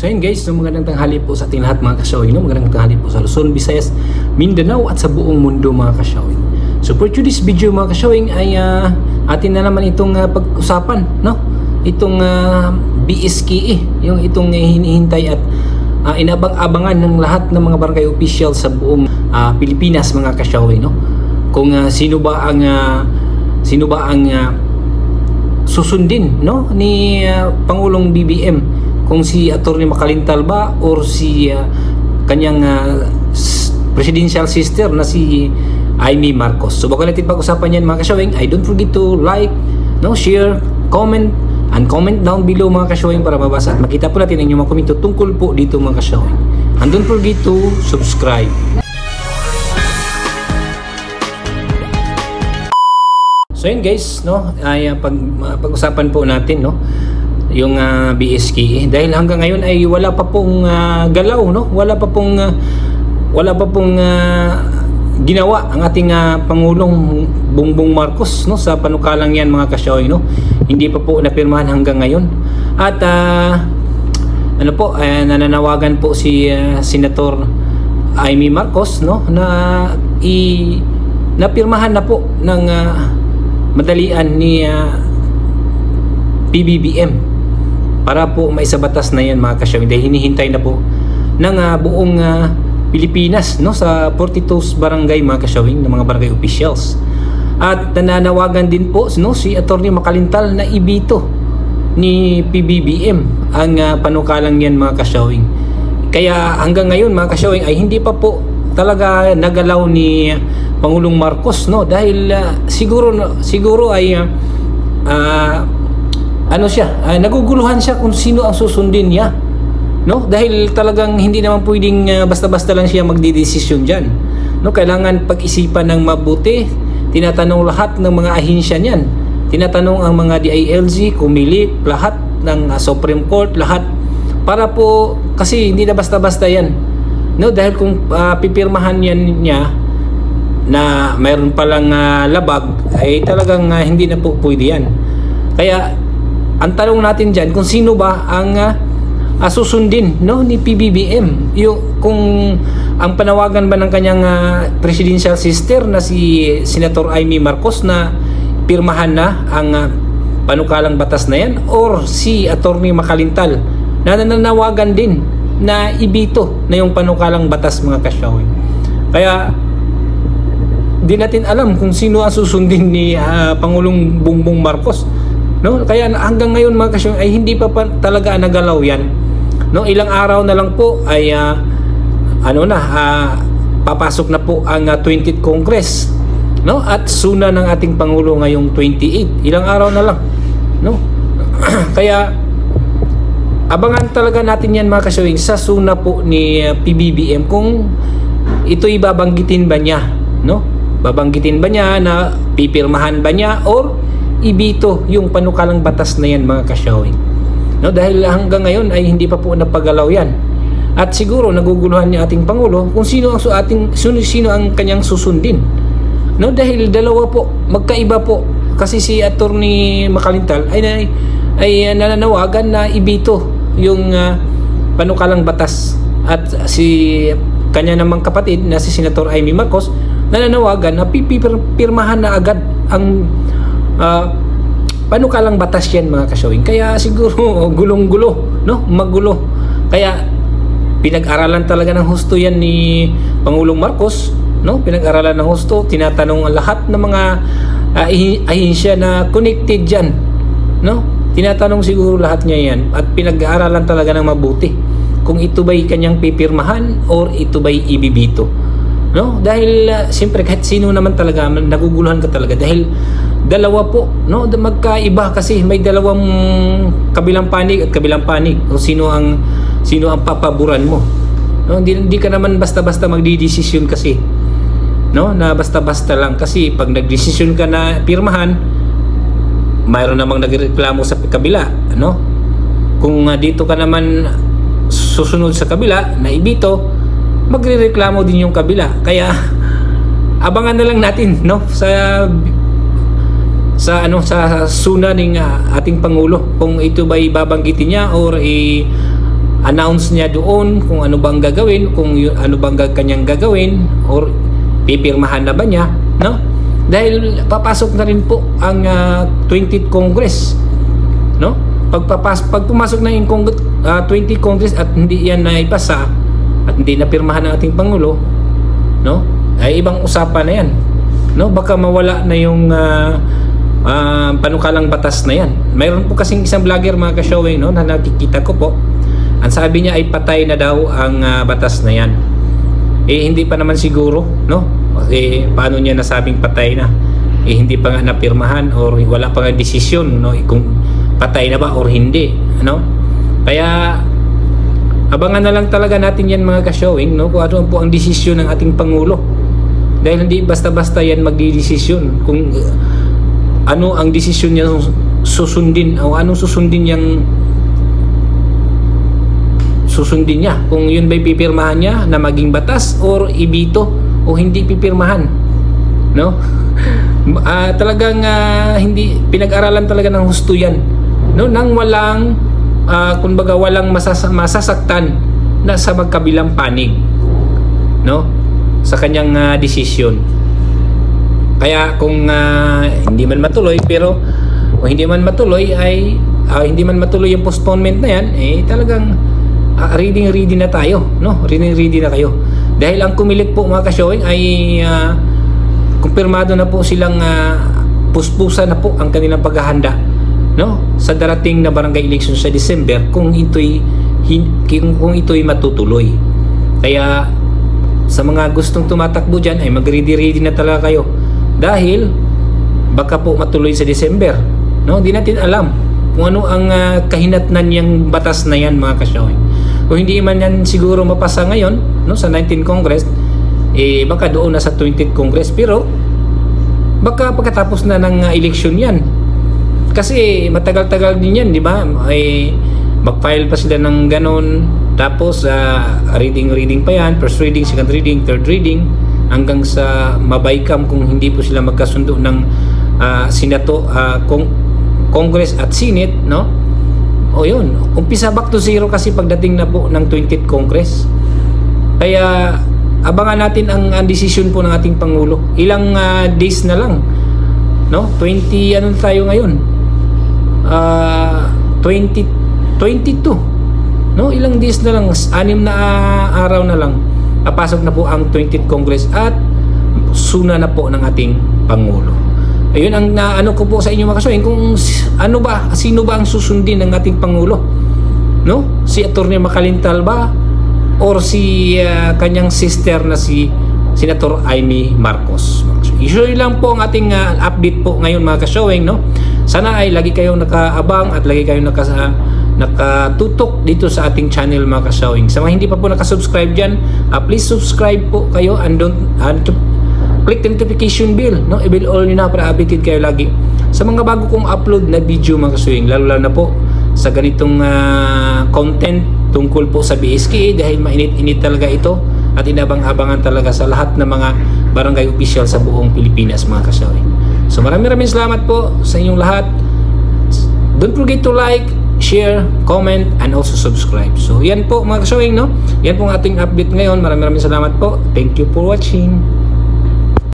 So yun guys, so magandang tanghali po sa ating lahat mga kasyawin, no? Magandang tanghali po sa Luzon, Visayas, Mindanao at sa buong mundo mga kasyawin. So for today's video mga kasyawin ay atin na naman itong pag-usapan, no? Itong BSKE, yung itong hinihintay at inabang-abangan ng lahat ng mga barangay official sa buong Pilipinas mga kasyawin, no? Kung sino ba ang susundin, no, ni Pangulong BBM, kung si Atty. Macalintal ba or si kanyang presidential sister na si Amy Marcos. So bago natin pag-usapan yan mga kasyawing, I don't forget to like, no, share, comment, and comment down below mga kasyawing para mabasa at makita po natin ang inyong mga komento tungkol po dito mga kasyawing. And don't forget to subscribe. So yun guys, no, ay pag-usapan po natin, no, yung BSKE dahil hanggang ngayon ay wala pa pong galaw, no, wala pa pong ginawa ang ating Pangulong Bongbong Marcos, no, sa panukalang yan mga kasyawin, no. Hindi pa po napirmahan hanggang ngayon at nananawagan po si Senator Amy Marcos, no, na napirmahan na po ng madalian ni PBBM para po maisabatas na yan mga kasyawin dahil hinihintay na po ng buong Pilipinas, no, sa 42 barangay mga kasyawin ng mga barangay officials. At nananawagan din po, no, si Atty. Macalintal na ibito ni PBBM ang panukalang yan mga kasyawin. Kaya hanggang ngayon mga kasyawin ay hindi pa po talaga nagalaw ni Pangulong Marcos, no, dahil siguro ay naguguluhan siya kung sino ang susundin niya, no, dahil talagang hindi naman pwedeng basta-basta lang siya magdidesisyon diyan, no. Kailangan pag-isipan ng mabuti, tinatanong lahat ng mga ahensya niyan, tinatanong ang mga DILG, Comelec, lahat ng Supreme Court, lahat, para po kasi hindi na basta-basta yan, no, dahil kung pipirmahan yan niya na mayroon palang labag ay talagang hindi na po pwede yan. Kaya ang tanong natin dyan kung sino ba ang susundin, no, ni PBBM, kung ang panawagan ba ng kanyang presidential sister na si Senator Amy Marcos na pirmahan na ang panukalang batas na yan, or si Atty. Macalintal na nananawagan din na ibito na yung panukalang batas mga kasyawin. Kaya di natin alam kung sino ang susundin ni Pangulong Bongbong Marcos, no. Kaya hanggang ngayon mga kasyawin ay hindi pa talaga nagalaw yan, no. Ilang araw na lang po ay papasok na po ang 20th Congress, no, at suna ng ating Pangulo ngayong 28. Ilang araw na lang, no. Kaya abangan talaga natin yan mga kasyawin sa suna po ni PBBM kung ito'y babanggitin ba niya, no, babanggitin ba niya, na pipirmahan ba niya, or ibito yung panukalang batas na yan mga kasyawin, no, dahil hanggang ngayon ay hindi pa po napagalaw yan. At siguro naguguluhan niya ating Pangulo kung sino ang kanyang susundin, no, dahil dalawa po, magkaiba po, kasi si Atty. Macalintal ay nananawagan na ibito yung panukalang batas, at si kanya namang kapatid na si Senator Amy Marcos nananawagan na pipirmahan na agad ang panukalang batas yan mga kasyawin. Kaya siguro gulong-gulo, no, magulo. Kaya pinag-aralan talaga ng husto yan ni Pangulong Marcos, no, pinag-aralan ng husto, tinatanong ang lahat ng mga ahensya na connected dyan, no, tinatanong siguro lahat niya yan at pinag-aaralan talaga ng mabuti kung ito ba'y kanyang pipirmahan or ito ba'y ibibito, no, dahil siyempre kahit sino naman talaga naguguluhan ka talaga dahil dalawa po, no, magkaiba kasi may dalawang kabilang panig at kabilang panig kung sino ang papaboran mo, no. Hindi ka naman basta-basta magdidesisyon kasi, no, na basta-basta lang, kasi pag nagdesisyon ka na pirmahan, mayroon namang nagreklamo sa kabila, no. Kung dito ka naman susunod sa kabila na ibito, magrereklamo din yung kabila. Kaya abangan na lang natin, no, sa suna ng ating Pangulo kung ito ba'y babanggitin niya or announce niya doon kung ano bang gagawin, kung ano bang kanyang gagawin, or pipirmahan na ba niya, no? Dahil papasok na rin po ang 20th Congress, no? Pag pumasok na yung 20th Congress at hindi yan naipasa at hindi na pirmahan ng ating Pangulo, no? Ay ibang usapan na yan, no? Baka mawala na yung panukalang batas na yan. Mayroon po kasing isang vlogger, mga ka-showing, no, na nakikita ko po. Ang sabi niya ay patay na daw ang batas na yan. Hindi pa naman siguro, no? Paano niya nasabing patay na? Hindi pa nga napirmahan or wala pa nga desisyon, no, kung patay na ba or hindi, no? Kaya abangan na lang talaga natin yan, mga ka-showing, no, kung ano po ang desisyon ng ating Pangulo. Dahil hindi basta-basta yan magdidesisyon kung ano ang desisyon niya susundin o anong susundin niya, kung yun ba'y pipirmahan niya na maging batas or ibito o hindi pipirmahan, no? Talagang hindi pinag-aralan talaga ng husto yan, no, nang walang kumbaga walang masasaktan na sa magkabilang panig, no, sa kanyang desisyon. Kaya kung hindi man matuloy, pero kung hindi man matuloy ay hindi man matuloy yung postponement na yan, talagang ready na tayo, no? Ready na kayo. Dahil ang kumilik po, mga ka-showing, ay kumpirmado na po silang puspusa na po ang kanilang paghahanda, no, sa darating na barangay election sa December kung ito'y matutuloy. Kaya sa mga gustong tumatakbo dyan ay mag-ready na talaga kayo. Dahil baka po matuloy sa December, no? Hindi natin alam kung ano ang kahinatnan niyang batas na yan, mga ka-showing. Kung hindi man yan siguro mapasa ngayon, no, sa 19th Congress, baka doon na sa 20th Congress, pero baka pagkatapos na ng election yan. Kasi matagal-tagal din yan, di ba? Mag-file pa sila ng ganon, tapos reading pa yan, first reading, second reading, third reading, hanggang sa mabaykam kung hindi po sila magkasundo ng Congress at Senate, no? O yun, umpisa back to zero kasi pagdating na po ng 20th Congress. Kaya abangan natin ang desisyon po ng ating Pangulo. Ilang days na lang, no? 20 ano tayo ngayon? 2022, no? Ilang days na lang, 6 na araw na lang, papasok na po ang 20th Congress at suna na po ng ating Pangulo. Ayun ang ano ko po sa inyo, mga ka-showing, kung sino ba ang susundin ng ating Pangulo, no? Si Atty. Macalintal ba or si kanyang sister na si Senator Amy Marcos? Usually lang po ang ating update po ngayon, mga ka-showing, no? Sana ay lagi kayong nakaabang at lagi kayong nakatutok dito sa ating channel, mga ka-showing. Sa mga hindi pa po nakasubscribe dyan, please subscribe po kayo and click the notification bell, no? I-bell all nyo na para updated kayo lagi sa mga bago kong upload na video, mga ka-showing, lalo na po sa ganitong content tungkol po sa BSKA, dahil mainit-init talaga ito at inabang-abangan talaga sa lahat ng mga barangay official sa buong Pilipinas, mga ka-showing. So maraming salamat po sa inyong lahat. Don't forget to like, share, comment, and also subscribe. So yan po, mga ka-showing, no? Yan po ang ating update ngayon. Maraming salamat po. Thank you for watching.